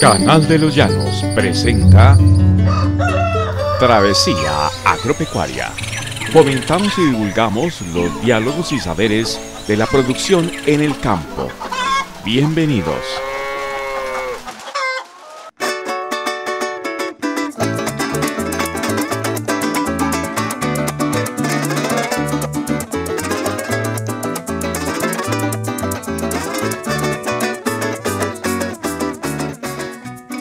Canal de los Llanos presenta Travesía Agropecuaria. Fomentamos y divulgamos los diálogos y saberes de la producción en el campo. Bienvenidos.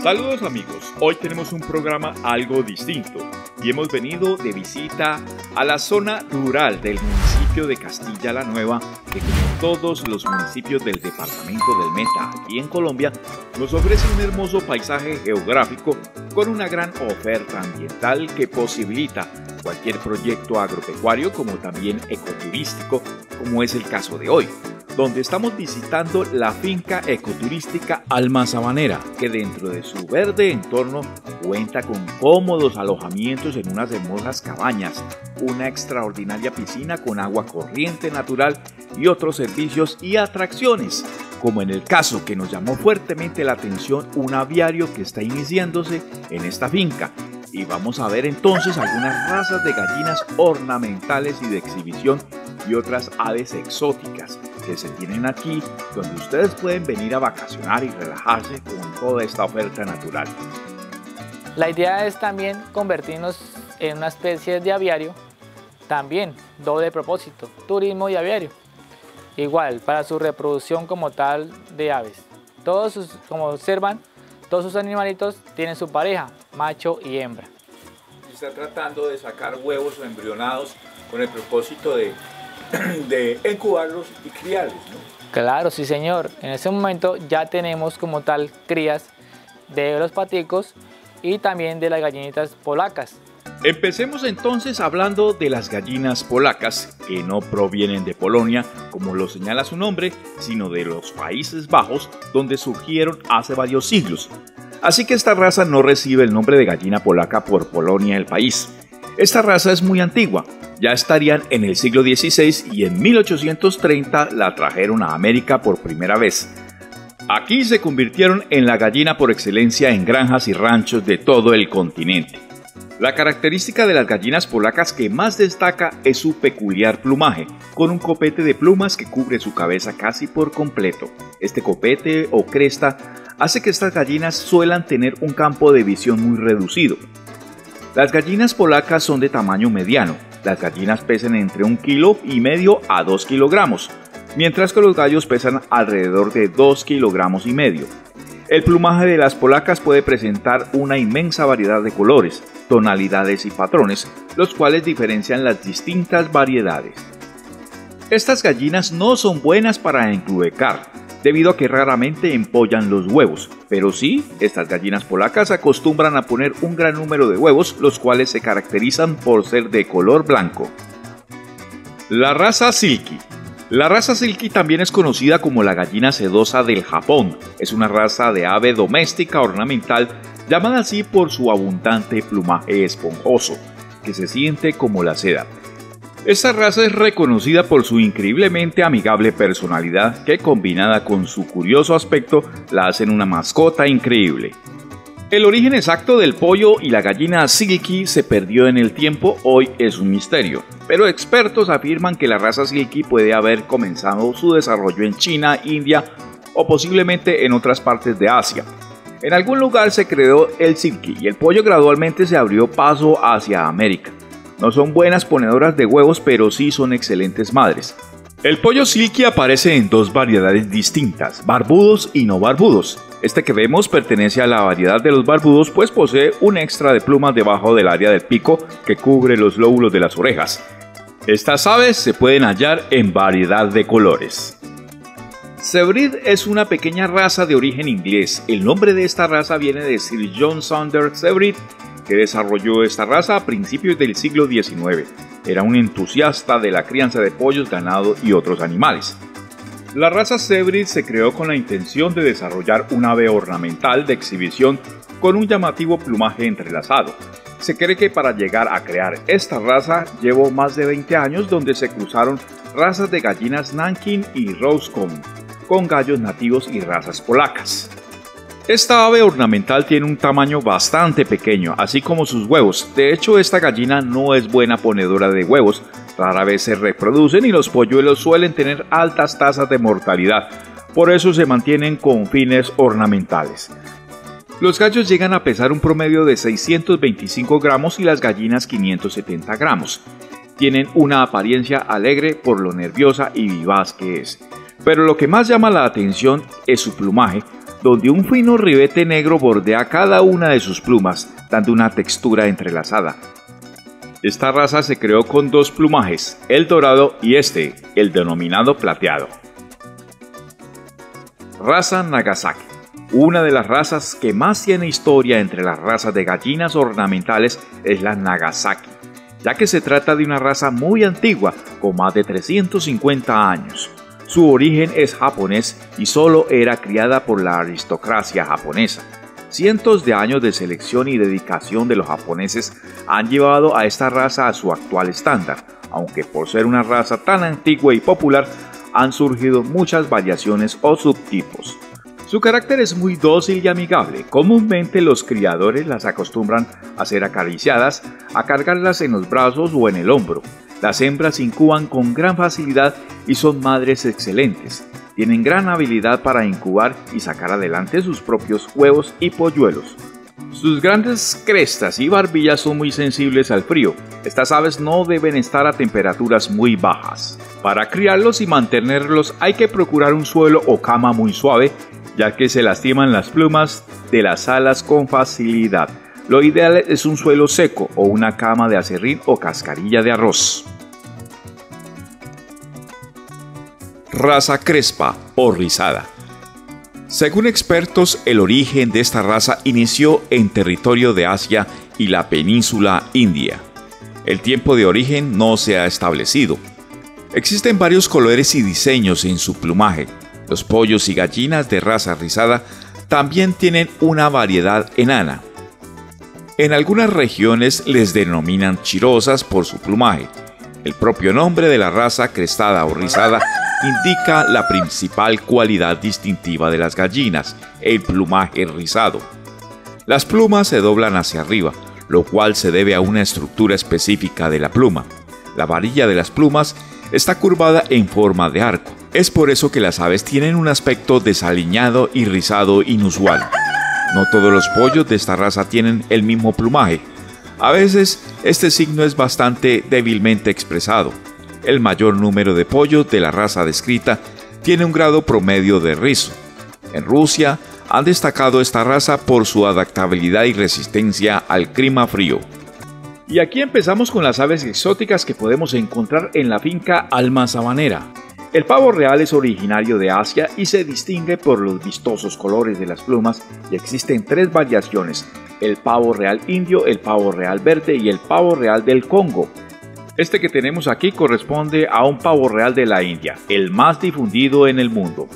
Saludos amigos, hoy tenemos un programa algo distinto y hemos venido de visita a la zona rural del municipio de Castilla la Nueva, que como todos los municipios del departamento del Meta aquí en Colombia, nos ofrece un hermoso paisaje geográfico con una gran oferta ambiental que posibilita cualquier proyecto agropecuario como también ecoturístico, como es el caso de hoy, donde estamos visitando la finca ecoturística Alma Sabanera, que dentro de su verde entorno cuenta con cómodos alojamientos en unas hermosas cabañas, una extraordinaria piscina con agua corriente natural y otros servicios y atracciones, como en el caso que nos llamó fuertemente la atención, un aviario que está iniciándose en esta finca. Y vamos a ver entonces algunas razas de gallinas ornamentales y de exhibición y otras aves exóticas que se tienen aquí, donde ustedes pueden venir a vacacionar y relajarse con toda esta oferta natural. La idea es también convertirnos en una especie de aviario, también doble propósito, turismo y aviario. Igual, para su reproducción como tal de aves. Como observan, todos sus animalitos tienen su pareja, macho y hembra. Y está tratando de sacar huevos o embrionados con el propósito de incubarlos y criarlos, ¿no? Claro, sí señor. En ese momento ya tenemos como tal crías de los paticos y también de las gallinitas polacas. Empecemos entonces hablando de las gallinas polacas, que no provienen de Polonia, como lo señala su nombre, sino de los Países Bajos, donde surgieron hace varios siglos. Así que esta raza no recibe el nombre de gallina polaca por Polonia, el país. Esta raza es muy antigua, ya estarían en el siglo XVI y en 1830 la trajeron a América por primera vez. Aquí se convirtieron en la gallina por excelencia en granjas y ranchos de todo el continente. La característica de las gallinas polacas que más destaca es su peculiar plumaje, con un copete de plumas que cubre su cabeza casi por completo. Este copete o cresta hace que estas gallinas suelan tener un campo de visión muy reducido. Las gallinas polacas son de tamaño mediano. Las gallinas pesan entre 1,5 kg a 2 kilogramos, mientras que los gallos pesan alrededor de 2,5 kilogramos. El plumaje de las polacas puede presentar una inmensa variedad de colores, tonalidades y patrones, los cuales diferencian las distintas variedades. Estas gallinas no son buenas para encluecar, debido a que raramente empollan los huevos, pero sí, estas gallinas polacas acostumbran a poner un gran número de huevos, los cuales se caracterizan por ser de color blanco. La raza Silkie. La raza Silkie también es conocida como la gallina sedosa del Japón. Es una raza de ave doméstica ornamental, llamada así por su abundante plumaje esponjoso, que se siente como la seda. Esta raza es reconocida por su increíblemente amigable personalidad que, combinada con su curioso aspecto, la hacen una mascota increíble. El origen exacto del pollo y la gallina Silkie se perdió en el tiempo, hoy es un misterio, pero expertos afirman que la raza Silkie puede haber comenzado su desarrollo en China, India o posiblemente en otras partes de Asia. En algún lugar se creó el Silkie y el pollo gradualmente se abrió paso hacia América. No son buenas ponedoras de huevos, pero sí son excelentes madres. El pollo Silkie aparece en dos variedades distintas, barbudos y no barbudos. Este que vemos pertenece a la variedad de los barbudos, pues posee un extra de plumas debajo del área del pico que cubre los lóbulos de las orejas. Estas aves se pueden hallar en variedad de colores. Sebright es una pequeña raza de origen inglés. El nombre de esta raza viene de Sir John Saunders Sebright, que desarrolló esta raza a principios del siglo XIX. Era un entusiasta de la crianza de pollos, ganado y otros animales. La raza Sebright se creó con la intención de desarrollar un ave ornamental de exhibición con un llamativo plumaje entrelazado. Se cree que para llegar a crear esta raza llevó más de 20 años, donde se cruzaron razas de gallinas Nankin y Roscommon con gallos nativos y razas polacas. Esta ave ornamental tiene un tamaño bastante pequeño, así como sus huevos. De hecho, esta gallina no es buena ponedora de huevos, rara vez se reproducen y los polluelos suelen tener altas tasas de mortalidad, por eso se mantienen con fines ornamentales. Los gallos llegan a pesar un promedio de 625 gramos y las gallinas 570 gramos. Tienen una apariencia alegre por lo nerviosa y vivaz que es. Pero lo que más llama la atención es su plumaje, donde un fino ribete negro bordea cada una de sus plumas, dando una textura entrelazada. Esta raza se creó con dos plumajes, el dorado y el denominado plateado. Raza Nagasaki. Una de las razas que más tiene historia entre las razas de gallinas ornamentales es la Nagasaki, ya que se trata de una raza muy antigua, con más de 350 años. Su origen es japonés y solo era criada por la aristocracia japonesa. Cientos de años de selección y dedicación de los japoneses han llevado a esta raza a su actual estándar, aunque por ser una raza tan antigua y popular, han surgido muchas variaciones o subtipos. Su carácter es muy dócil y amigable. Comúnmente los criadores las acostumbran a ser acariciadas, a cargarlas en los brazos o en el hombro. Las hembras incuban con gran facilidad y son madres excelentes. Tienen gran habilidad para incubar y sacar adelante sus propios huevos y polluelos. Sus grandes crestas y barbillas son muy sensibles al frío. Estas aves no deben estar a temperaturas muy bajas. Para criarlos y mantenerlos hay que procurar un suelo o cama muy suave, ya que se lastiman las plumas de las alas con facilidad. Lo ideal es un suelo seco o una cama de aserrín o cascarilla de arroz. Raza crespa o rizada. Según expertos, el origen de esta raza inició en territorio de Asia y la península india. El tiempo de origen no se ha establecido. Existen varios colores y diseños en su plumaje. Los pollos y gallinas de raza rizada también tienen una variedad enana. En algunas regiones les denominan chirosas por su plumaje. El propio nombre de la raza crestada o rizada indica la principal cualidad distintiva de las gallinas, el plumaje rizado. Las plumas se doblan hacia arriba, lo cual se debe a una estructura específica de la pluma. La varilla de las plumas está curvada en forma de arco. Es por eso que las aves tienen un aspecto desaliñado y rizado inusual. No todos los pollos de esta raza tienen el mismo plumaje. A veces este signo es bastante débilmente expresado. El mayor número de pollos de la raza descrita tiene un grado promedio de rizo. En Rusia han destacado esta raza por su adaptabilidad y resistencia al clima frío. Y aquí empezamos con las aves exóticas que podemos encontrar en la finca Alma Sabanera. El pavo real es originario de Asia y se distingue por los vistosos colores de las plumas y existen tres variaciones: el pavo real indio, el pavo real verde y el pavo real del Congo. Este que tenemos aquí corresponde a un pavo real de la India, el más difundido en el mundo.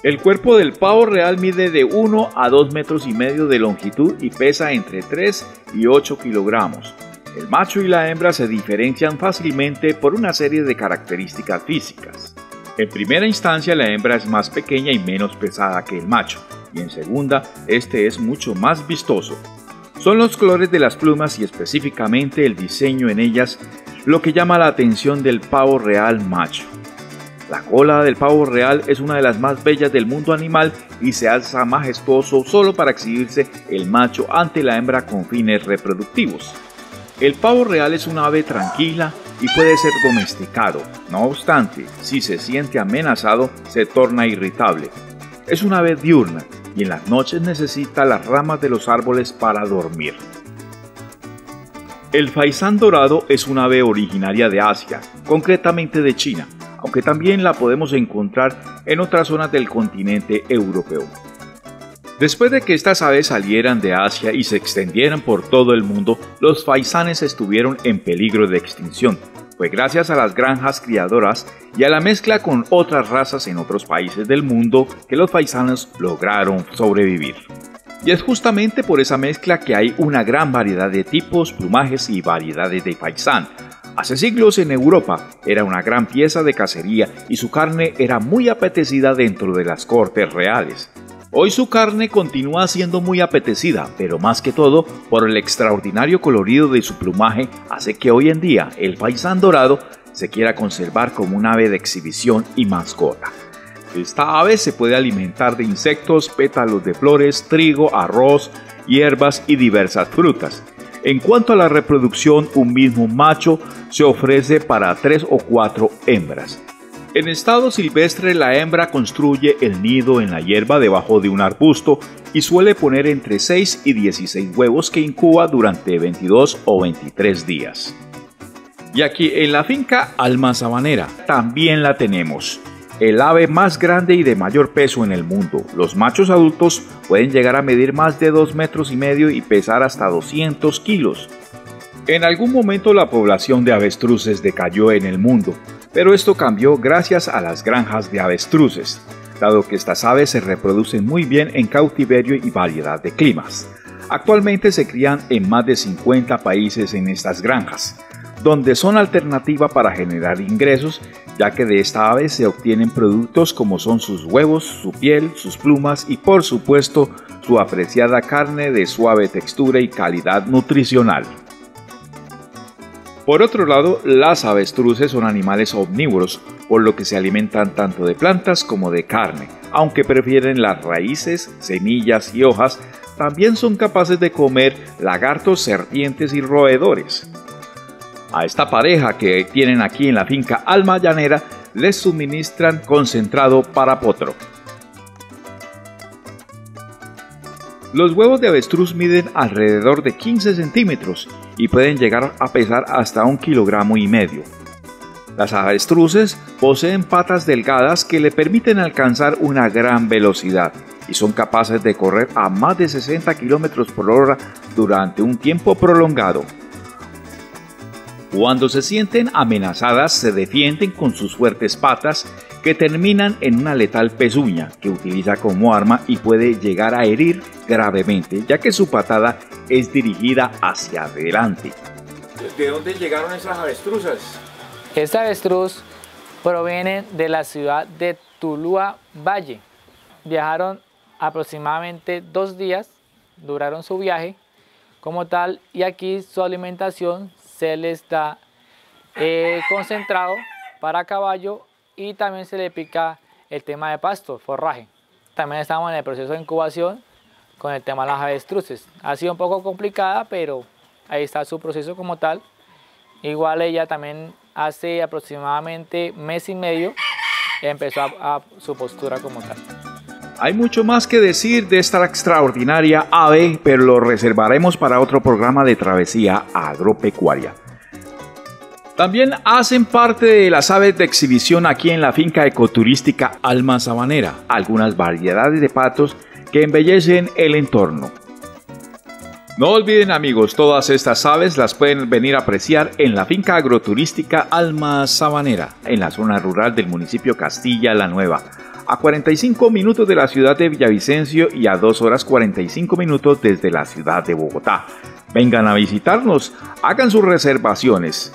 El cuerpo del pavo real mide de 1 a 2 metros y medio de longitud y pesa entre 3 y 8 kilogramos. El macho y la hembra se diferencian fácilmente por una serie de características físicas. En primera instancia, la hembra es más pequeña y menos pesada que el macho, y en segunda, este es mucho más vistoso. Son los colores de las plumas y específicamente el diseño en ellas lo que llama la atención del pavo real macho. La cola del pavo real es una de las más bellas del mundo animal y se alza majestuoso solo para exhibirse el macho ante la hembra con fines reproductivos. El pavo real es una ave tranquila y puede ser domesticado. No obstante, si se siente amenazado, se torna irritable. Es una ave diurna y en las noches necesita las ramas de los árboles para dormir. El faisán dorado es una ave originaria de Asia, concretamente de China, aunque también la podemos encontrar en otras zonas del continente europeo. Después de que estas aves salieran de Asia y se extendieran por todo el mundo, los faisanes estuvieron en peligro de extinción. Fue gracias a las granjas criadoras y a la mezcla con otras razas en otros países del mundo que los faisanos lograron sobrevivir. Y es justamente por esa mezcla que hay una gran variedad de tipos, plumajes y variedades de faisán. Hace siglos en Europa era una gran pieza de cacería y su carne era muy apetecida dentro de las cortes reales. Hoy su carne continúa siendo muy apetecida, pero más que todo por el extraordinario colorido de su plumaje hace que hoy en día el faisán dorado se quiera conservar como un ave de exhibición y mascota. Esta ave se puede alimentar de insectos, pétalos de flores, trigo, arroz, hierbas y diversas frutas. En cuanto a la reproducción, un mismo macho se ofrece para 3 o 4 hembras. En estado silvestre, la hembra construye el nido en la hierba debajo de un arbusto y suele poner entre 6 y 16 huevos que incuba durante 22 o 23 días. Y aquí en la finca Alma Sabanera también la tenemos. El ave más grande y de mayor peso en el mundo. Los machos adultos pueden llegar a medir más de 2,5 metros y pesar hasta 200 kilos. En algún momento la población de avestruces decayó en el mundo, pero esto cambió gracias a las granjas de avestruces, dado que estas aves se reproducen muy bien en cautiverio y variedad de climas. Actualmente se crían en más de 50 países en estas granjas, donde son alternativa para generar ingresos, ya que de esta ave se obtienen productos como son sus huevos, su piel, sus plumas y por supuesto su apreciada carne de suave textura y calidad nutricional. Por otro lado, las avestruces son animales omnívoros, por lo que se alimentan tanto de plantas como de carne. Aunque prefieren las raíces, semillas y hojas, también son capaces de comer lagartos, serpientes y roedores. A esta pareja que tienen aquí en la finca Alma Llanera les suministran concentrado para potro. Los huevos de avestruz miden alrededor de 15 centímetros y pueden llegar a pesar hasta 1,5 kilogramos. Las avestruces poseen patas delgadas que le permiten alcanzar una gran velocidad y son capaces de correr a más de 60 kilómetros por hora durante un tiempo prolongado. Cuando se sienten amenazadas, se defienden con sus fuertes patas que terminan en una letal pezuña que utiliza como arma y puede llegar a herir gravemente, ya que su patada es dirigida hacia adelante. ¿De dónde llegaron esas avestruces? Esta avestruz proviene de la ciudad de Tuluá Valle. Viajaron aproximadamente 2 días, duraron su viaje como tal, y aquí su alimentación se les da concentrado para caballo y también se le pica el tema de pasto, forraje. También estamos en el proceso de incubación con el tema de las avestruces. Ha sido un poco complicada, pero ahí está su proceso como tal. Igual ella también hace aproximadamente 1,5 meses empezó a su postura como tal. Hay mucho más que decir de esta extraordinaria ave, pero lo reservaremos para otro programa de travesía agropecuaria. También hacen parte de las aves de exhibición aquí en la finca ecoturística Alma Sabanera, algunas variedades de patos que embellecen el entorno. No olviden, amigos, todas estas aves las pueden venir a apreciar en la finca agroturística Alma Sabanera, en la zona rural del municipio Castilla la Nueva, a 45 minutos de la ciudad de Villavicencio y a 2 horas 45 minutos desde la ciudad de Bogotá. Vengan a visitarnos, hagan sus reservaciones.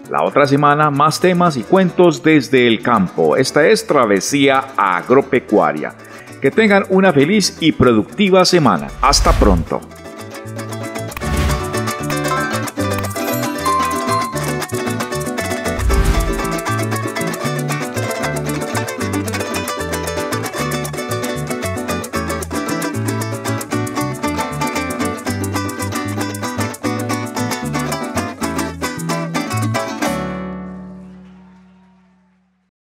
La otra semana, más temas y cuentos desde el campo. Esta es Travesía Agropecuaria. Que tengan una feliz y productiva semana. Hasta pronto.